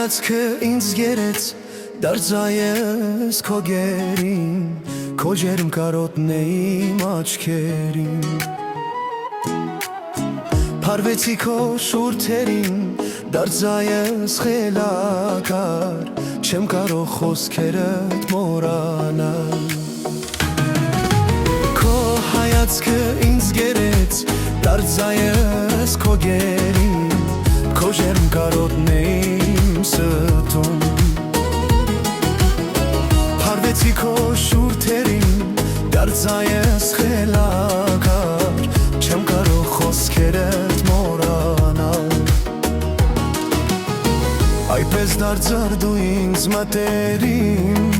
հայացքը ինձ գերեց դարձայես քո գերին քո ջերմ կարոտն է իմ աչքերին Փարվեցի քո շուրթերին դարձայես խելակար չեմ կարող խոսքերդ մոռանալ Քո հայացքը ինձ գերեց դարձայես քո գերին քո ջերմ կարոտն է իմ սրտում Փարվեցի քո շուրթերին դարձայես խելակար չեմ կարող խոսքերդ մոռանալ Այդպես դարձար դու ինձ մտերիմ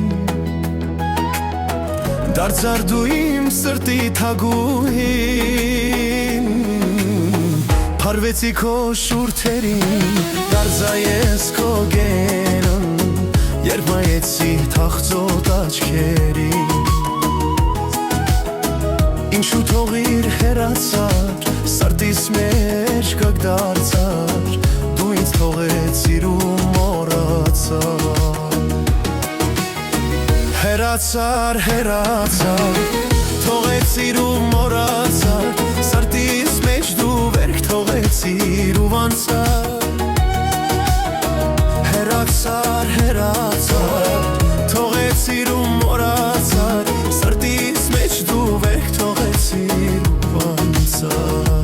Դարձար դու իմ սրտի թագուհին Փարվեցի քո շուրթերին դարձայես քո գերին Երբ նայեցի թախծոտ աչքերին Ինչու թողիր հեռացար Սրտիս մեջ կգ դարձար Դու ինձ թողեցիր ու մոռացար Հեռացար, հեռացար Թողեցիր ու մոռացար Սրտիս մեջ դու վերք թողեցիր ու վանցար Հեռացար, հեռացար Թողեցիր ու մոռացար Սրտիս մեջ դու վերք թողեցիր ու վանցար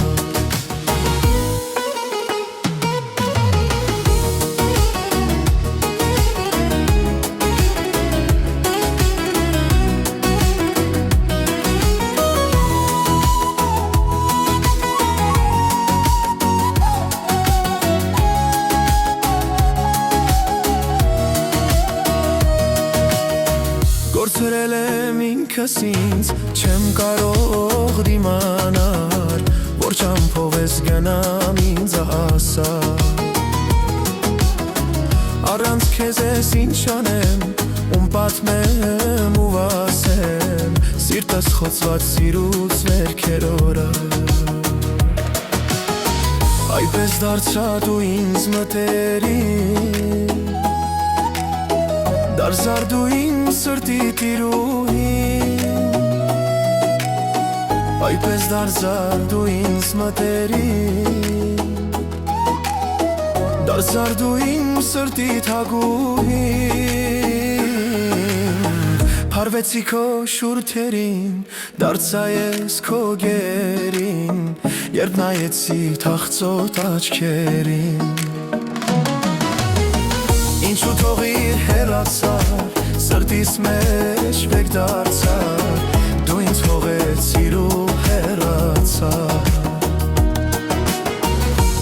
Գործրել եմ ինքս ինձ, չեմ կարող դիմանալ Որ ճամփով ես գնամ ինձ ասար Առանց քեզ ես ինչ անեմ, ում պատմեմ ու ասեմ Սիրտս խոցված սիրուց վերքերորա Այդպես դարձա դու ինձ մտերին Դարձար դու իմ սրտի տիրուհին Այդպես դարձար դու ինձ մտերին Դարձար դու իմ սրտի թագուհին Փարվեցի քո շուրթերին դարձայես քո գերին Երբ նայեցի թախծոտ աչքերին Ինչու թողիր հեռացար Սրտիս մեջ վեկ դարձար Դու ինձ թողեցիր ու հեռացար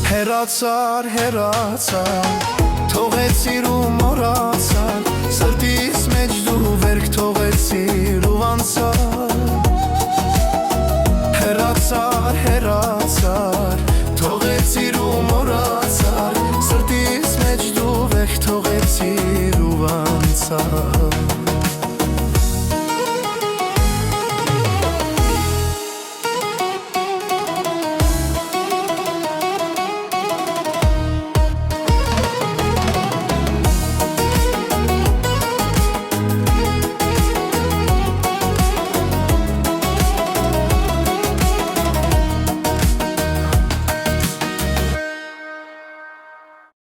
Հեռացար, հեռացար Թողեցիր ու մոռացար Սրտիս մեջ դու վերք թողեցիր ու անցար